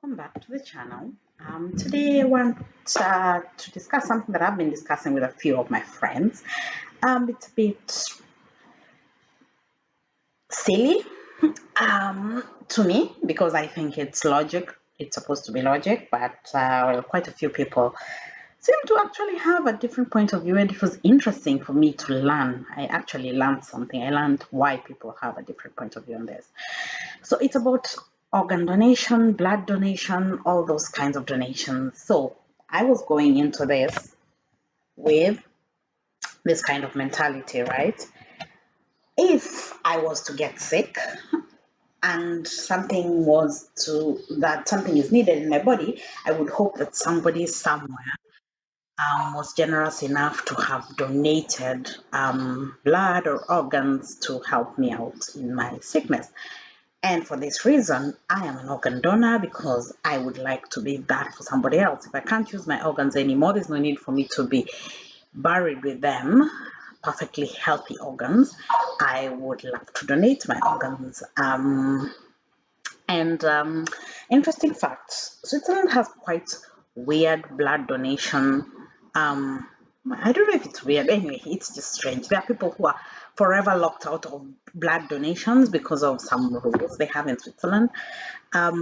Welcome back to the channel. Today I want to discuss something that I've been discussing with a few of my friends. It's a bit silly to me because I think it's logic. It's supposed to be logic, but quite a few people seem to actually have a different point of view, and it was interesting for me to learn. I actually learned something. I learned why people have a different point of view on this. So it's about organ donation, blood donation, all those kinds of donations. So I was going into this with this kind of mentality, right? If I was to get sick and something is needed in my body, I would hope that somebody somewhere was generous enough to have donated blood or organs to help me out in my sickness. And for this reason, I am an organ donor because I would like to be that for somebody else. If I can't use my organs anymore, there's no need for me to be buried with them, perfectly healthy organs. I would love to donate my organs. And Interesting facts, Switzerland has quite weird blood donation. I don't know if it's weird. Anyway, it's just strange. There are people who are forever locked out of blood donations because of some rules they have in Switzerland.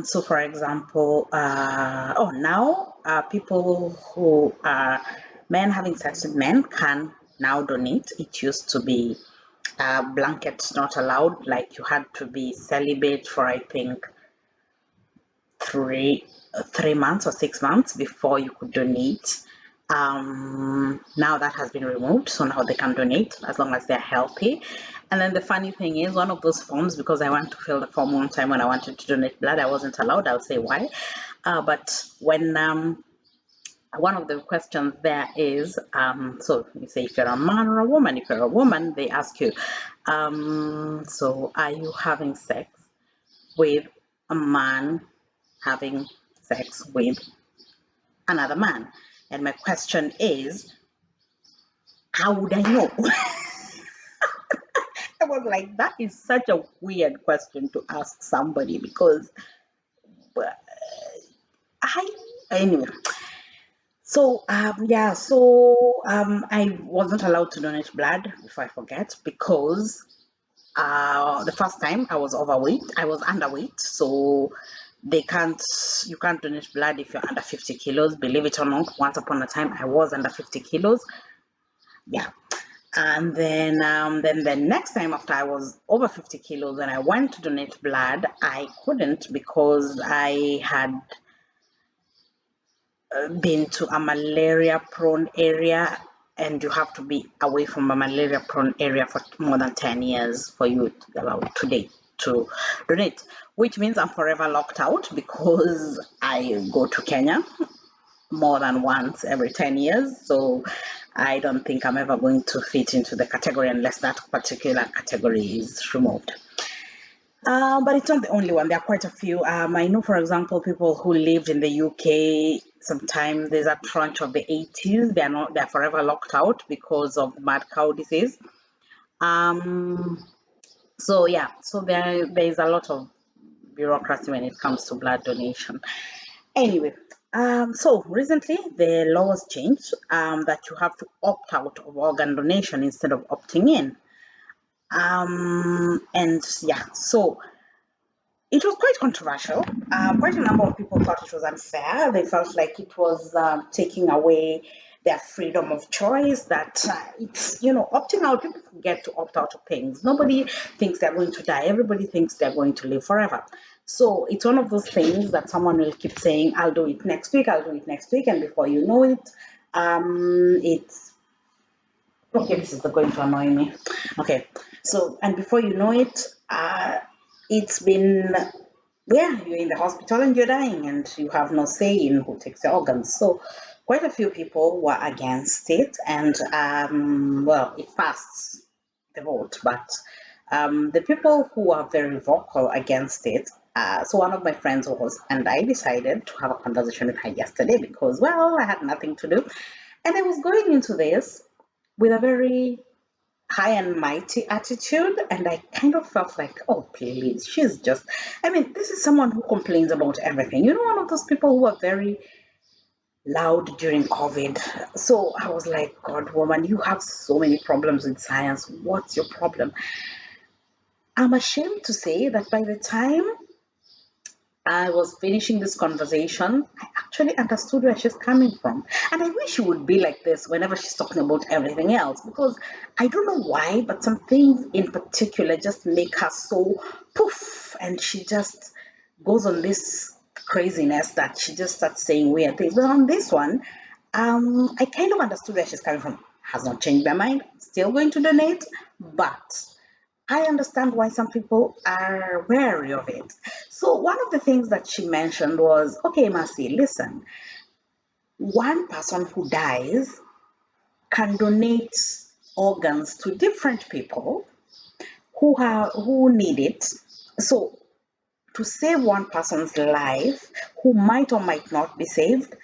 So, for example, now people who are men having sex with men can now donate. It used to be blankets not allowed, like you had to be celibate for, I think, three 3 months or 6 months before you could donate. Now that has been removed, so now they can donate as long as they're healthy. And then the funny thing is, one of those forms, because I went to fill the form one time when I wanted to donate blood, I wasn't allowed. I'll say why. But when one of the questions there is, so you say if you're a man or a woman. If you're a woman, they ask you, so are you having sex with a man having sex with another man? And my question is, how would I know? I was like, that is such a weird question to ask somebody because I, anyway. I wasn't allowed to donate blood, if I forget, because the first time I was overweight, I was underweight, so you can't donate blood if you're under 50 kilos. Believe it or not, once upon a time I was under 50 kilos. Yeah. And then the next time after I was over 50 kilos and I went to donate blood, I couldn't because I had been to a malaria prone area, and you have to be away from a malaria prone area for more than 10 years for you to be allowed today to donate, which means I'm forever locked out because I go to Kenya more than once every 10 years. So I don't think I'm ever going to fit into the category unless that particular category is removed. But it's not the only one. There are quite a few. I know, for example, people who lived in the UK. Sometimes there's a tranche of the 80s. They're forever locked out because of mad cow disease. Um, so there's a lot of bureaucracy when it comes to blood donation. Anyway, so recently the law was changed that you have to opt out of organ donation instead of opting in. So it was quite controversial. Quite a number of people thought it was unfair. They felt like it was taking away their freedom of choice. That it's, opting out, people get to opt out of things. Nobody thinks they're going to die. Everybody thinks they're going to live forever. So it's one of those things that someone will keep saying, I'll do it next week, I'll do it next week. And before you know it, it's okay, this is going to annoy me. Okay, so, and before you know it, it's been, yeah, you're in the hospital and you're dying and you have no say in who takes your organs. So quite a few people were against it, and it passed the vote, but the people who are very vocal against it, so one of my friends was, and I decided to have a conversation with her yesterday because, well, I had nothing to do. And I was going into this with a very high and mighty attitude, and I kind of felt like, oh please, she's just, I mean, this is someone who complains about everything, one of those people who are very loud during COVID. So I was like, God, woman, you have so many problems with science. What's your problem? I'm ashamed to say that by the time I was finishing this conversation, I actually understood where she's coming from. And I wish she would be like this whenever she's talking about everything else, because I don't know why, but some things in particular just make her so poof, and she just goes on this craziness that she just starts saying weird things. But on this one, I kind of understood where she's coming from. Has not changed my mind, still going to donate, but I understand why some people are wary of it. So, one of the things that she mentioned was, okay, Mercy, listen, one person who dies can donate organs to different people who need it. So, to save one person's life who might or might not be saved,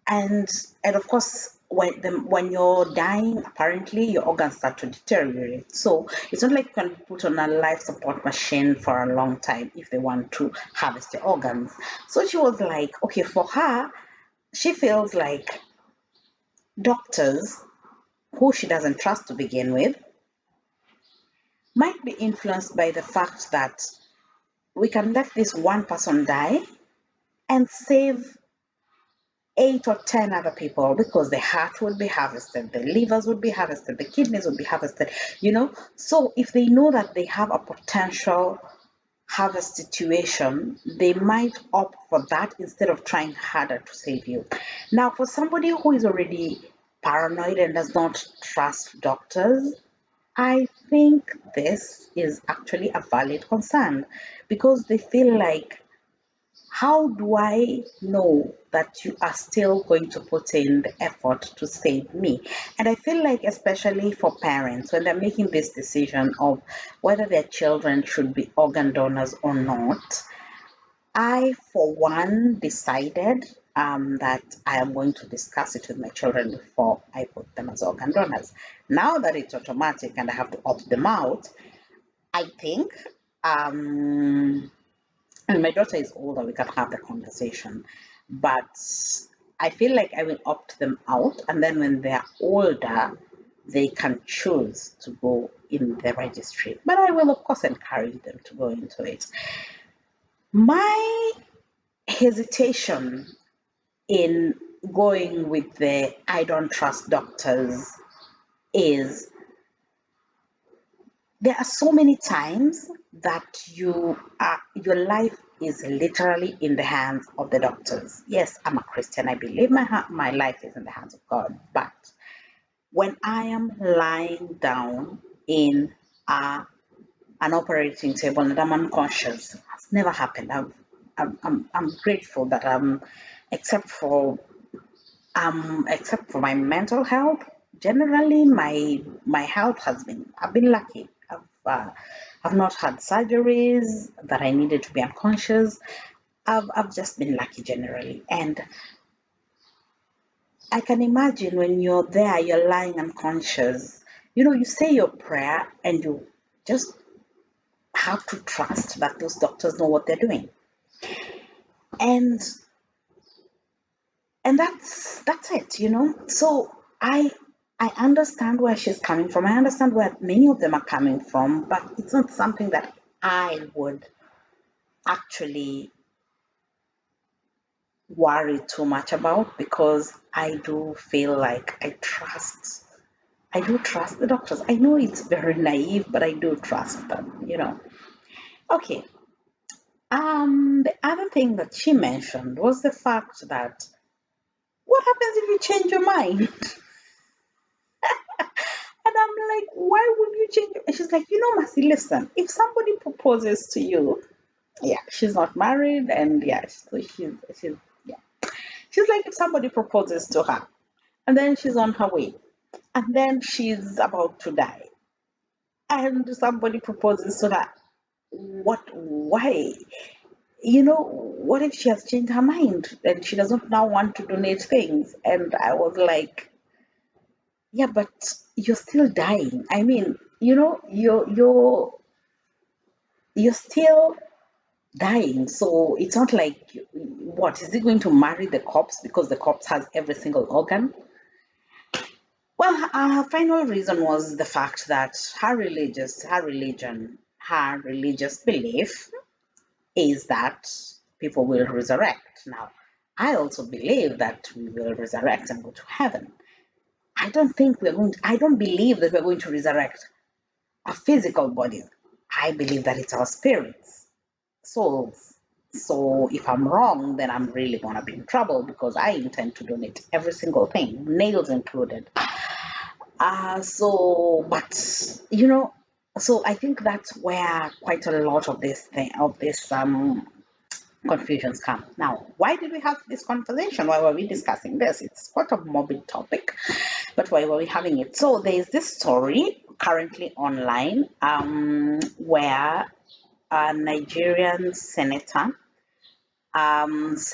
and of course when you're dying, apparently your organs start to deteriorate, so it's not like you can be put on a life support machine for a long time if they want to harvest your organs. So she was like, okay, for her, she feels like doctors who she doesn't trust to begin with might be influenced by the fact that we can let this one person die and save 8 or 10 other people, because the heart would be harvested, the livers would be harvested, the kidneys would be harvested. So if they know that they have a potential harvest situation, they might opt for that instead of trying harder to save you. Now, for somebody who is already paranoid and does not trust doctors, I think this is actually a valid concern, because they feel like, how do I know that you are still going to put in the effort to save me? And I feel like, especially for parents, when they're making this decision of whether their children should be organ donors or not, I, for one, decided that I am going to discuss it with my children before I put them as organ donors. Now that it's automatic and I have to opt them out, I think and my daughter is older, we can have the conversation. But I feel like I will opt them out, and then when they're older, they can choose to go in the registry. But I will, of course, encourage them to go into it. My hesitation in going with the I don't trust doctors is, there are so many times that your life is literally in the hands of the doctors. Yes, I'm a Christian. I believe my life is in the hands of God. But when I am lying down in an operating table and I'm unconscious, it's never happened. I'm grateful that except for my mental health, generally my health has been, I've been lucky. I've not had surgeries that I needed to be unconscious. I've just been lucky generally. And I can imagine when you're there, you're lying unconscious, you say your prayer and you just have to trust that those doctors know what they're doing. And that's it. So I understand where she's coming from. I understand where many of them are coming from, but it's not something that I would actually worry too much about, because I do feel like I do trust the doctors. I know it's very naive, but I do trust them. Okay. The other thing that she mentioned was the fact that, what happens if you change your mind? And I'm like, why would you change? And she's like, Mercy, listen, if somebody proposes to you, yeah, she's not married, and yeah, so yeah. She's like, if somebody proposes to her, and then she's on her way, and then she's about to die, and somebody proposes to her, why? What if she has changed her mind and she doesn't now want to donate things? And I was like, Yeah, but you're still dying. I mean, you're still dying. So it's not like, what is he going to marry the corpse because the corpse has every single organ? Well, her final reason was the fact that her religious belief is that people will resurrect. Now, I also believe that we will resurrect and go to heaven. I don't believe that we're going to resurrect a physical body. I believe that it's our spirits, souls. So if I'm wrong, then I'm really gonna be in trouble because I intend to donate every single thing, nails included. But so I think that's where quite a lot of this confusions come. Now, why did we have this conversation? Why were we discussing this? It's quite a morbid topic, but why were we having it? So there's this story currently online where a Nigerian senator has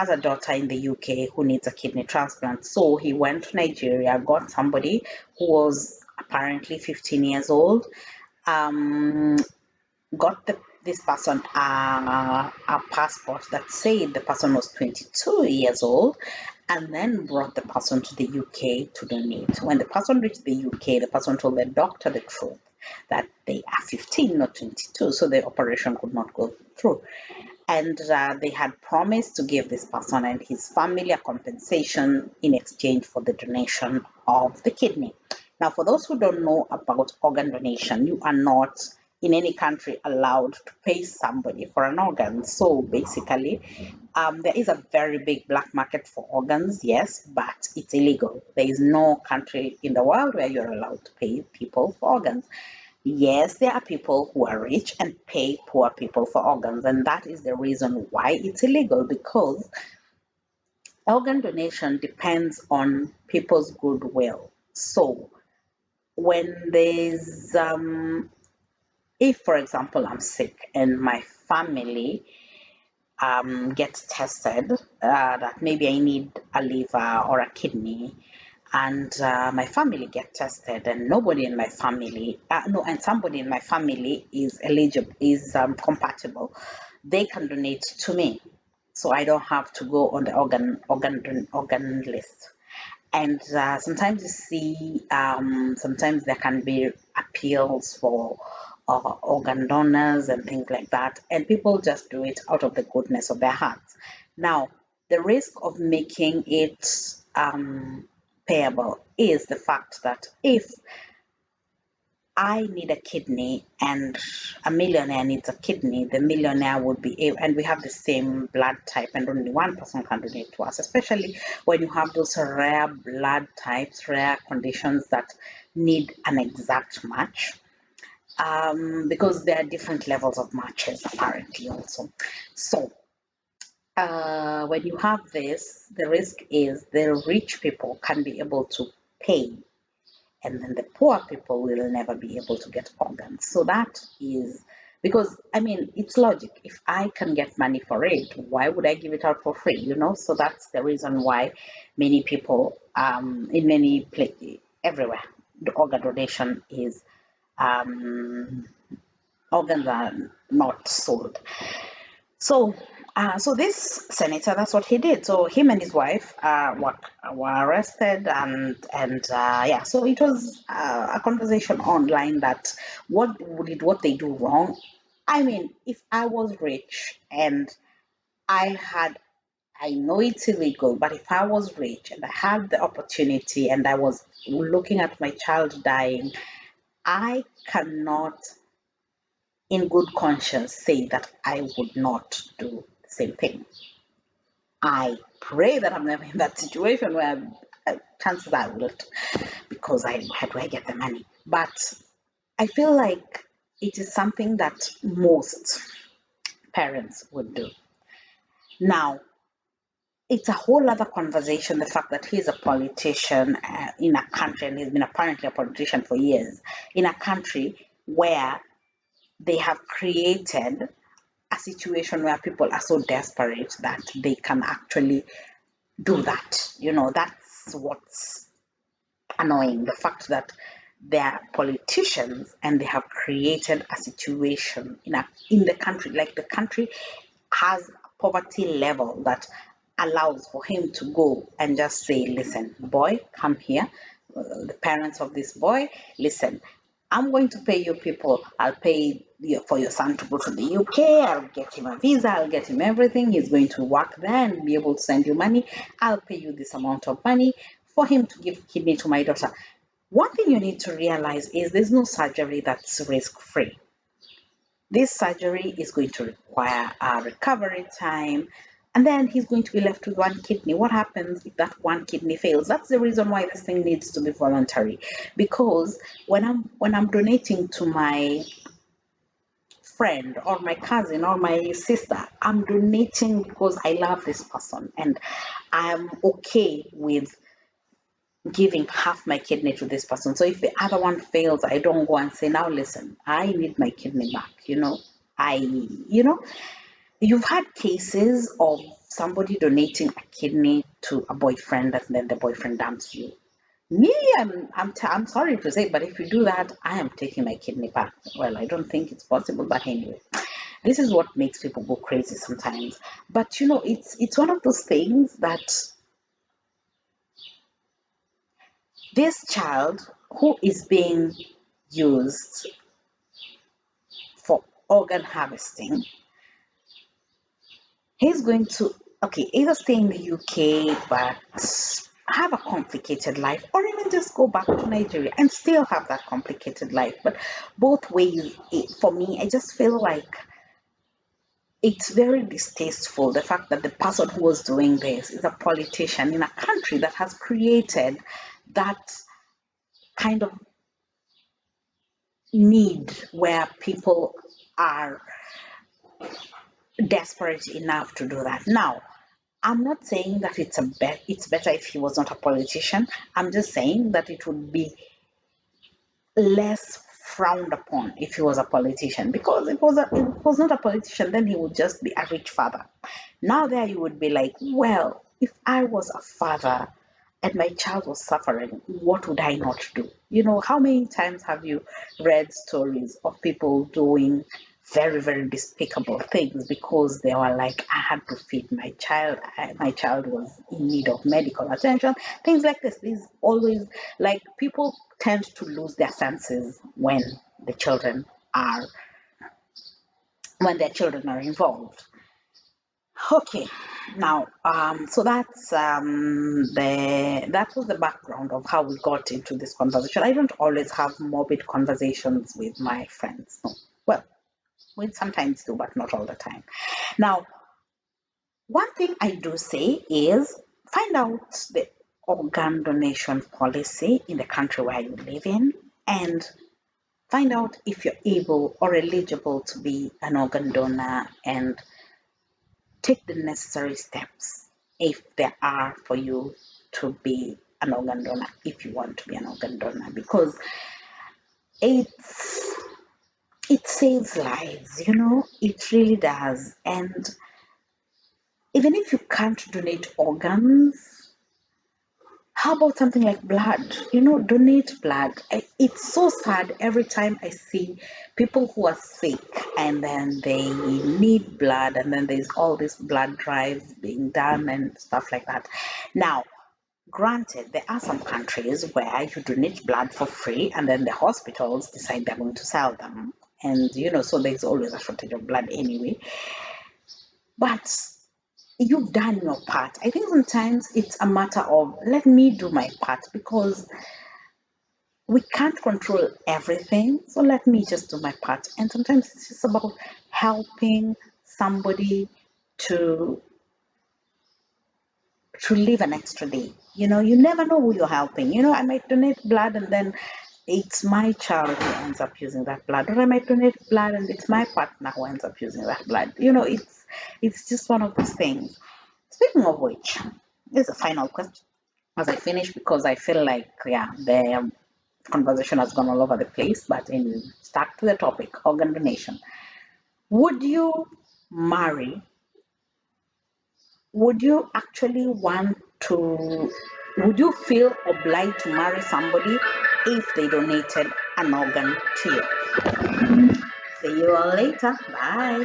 a daughter in the UK who needs a kidney transplant. So he went to Nigeria, got somebody who was apparently 15 years old, um, got this person a passport that said the person was 22 years old, and then brought the person to the UK to donate. When the person reached the UK, the person told the doctor the truth that they are 15, not 22, so the operation could not go through. And they had promised to give this person and his family a compensation in exchange for the donation of the kidney. Now, for those who don't know about organ donation, you are not in any country allowed to pay somebody for an organ. So basically, there is a very big black market for organs, yes, but it's illegal. There is no country in the world where you're allowed to pay people for organs. Yes, there are people who are rich and pay poor people for organs, and that is the reason why it's illegal, because organ donation depends on people's goodwill. So when there's if for example I'm sick and my family gets tested that maybe I need a liver or a kidney, and my family get tested and nobody in my family no and somebody in my family is eligible, is compatible, they can donate to me, so I don't have to go on the organ list. And sometimes you see, sometimes there can be appeals for organ donors and things like that, and people just do it out of the goodness of their hearts. Now, the risk of making it payable is the fact that if I need a kidney and a millionaire needs a kidney, the millionaire would be able, and we have the same blood type, and only one person can donate to us, especially when you have those rare blood types, rare conditions that need an exact match. Because there are different levels of matches apparently also. So when you have this, the risk is the rich people can be able to pay, and then the poor people will never be able to get organs. So that is because, I mean, it's logic. If I can get money for it, why would I give it out for free? So that's the reason why many people, in many places, everywhere, the organ donation is, organs are not sold. So this senator, that's what he did. So him and his wife were arrested, and yeah. So it was a conversation online that what they do wrong. I mean, if I was rich and I had, I know it's illegal, but if I was rich and I had the opportunity and I was looking at my child dying, I cannot in good conscience say that I would not do the same thing. I pray that I'm never in that situation where chances I wouldn't, because how do I get the money? But I feel like it is something that most parents would do. Now, it's a whole other conversation, the fact that he's a politician in a country, and he's been apparently a politician for years, in a country where they have created a situation where people are so desperate that they can actually do that. That's what's annoying, the fact that they're politicians and they have created a situation in the country, like the country has a poverty level that allows for him to go and just say, listen, boy, come here. The parents of this boy, listen, I'm going to pay you people. I'll pay you for your son to go to the UK. I'll get him a visa. I'll get him everything. He's going to work there and be able to send you money. I'll pay you this amount of money for him to give kidney to my daughter. One thing you need to realize is there's no surgery that's risk free. This surgery is going to require a recovery time, and then he's going to be left with one kidney. What happens if that one kidney fails? That's the reason why this thing needs to be voluntary. Because when I'm donating to my friend or my cousin or my sister, I'm donating because I love this person and I'm okay with giving half my kidney to this person. So if the other one fails, I don't go and say, now listen, I need my kidney back. You've had cases of somebody donating a kidney to a boyfriend and then the boyfriend dumps you. Me, I'm sorry to say, but if you do that, I am taking my kidney back. Well, I don't think it's possible, but anyway, this is what makes people go crazy sometimes. But it's one of those things that this child who is being used for organ harvesting, he's going to, okay, either stay in the UK but have a complicated life, or even just go back to Nigeria and still have that complicated life. But both ways, for me, I just feel like it's very distasteful, the fact that the person who was doing this is a politician in a country that has created that kind of need where people are desperate enough to do that. Now, I'm not saying that it's better if he was not a politician. I'm just saying that it would be less frowned upon if he was a politician, because if he was not a politician, then he would just be a rich father. Now there you would be like, well, if I was a father and my child was suffering, what would I not do? How many times have you read stories of people doing very, very despicable things because they were like, I had to feed my child, my child was in need of medical attention, things like this. These always, like, people tend to lose their senses the children are when their children are involved. Okay, now, so that was the background of how we got into this conversation. I don't always have morbid conversations with my friends. No. Well, we sometimes do, but not all the time. Now, one thing I do say is find out the organ donation policy in the country where you live in, and find out if you're able or eligible to be an organ donor, and take the necessary steps if there are for you to be an organ donor, if you want to be an organ donor, because it's it saves lives, it really does. And even if you can't donate organs, how about something like blood? Donate blood. It's so sad every time I see people who are sick and then they need blood, and then there's all these blood drives being done and stuff like that. Now, granted, there are some countries where you donate blood for free and then the hospitals decide they're going to sell them. And, so there's always a shortage of blood anyway. But you've done your part. I think sometimes it's a matter of let me do my part, because we can't control everything. So let me just do my part. And sometimes it's just about helping somebody to live an extra day. You never know who you're helping. I might donate blood and then it's my child who ends up using that blood, or I might donate blood and it's my partner who ends up using that blood. It's just one of those things. Speaking of which, this is a final question as I finish, because I feel like, yeah, the conversation has gone all over the place. But in start to the topic, organ donation. Would you marry? Would you actually want to Would you feel obliged to marry somebody if they donated an organ to you? See you all later. Bye.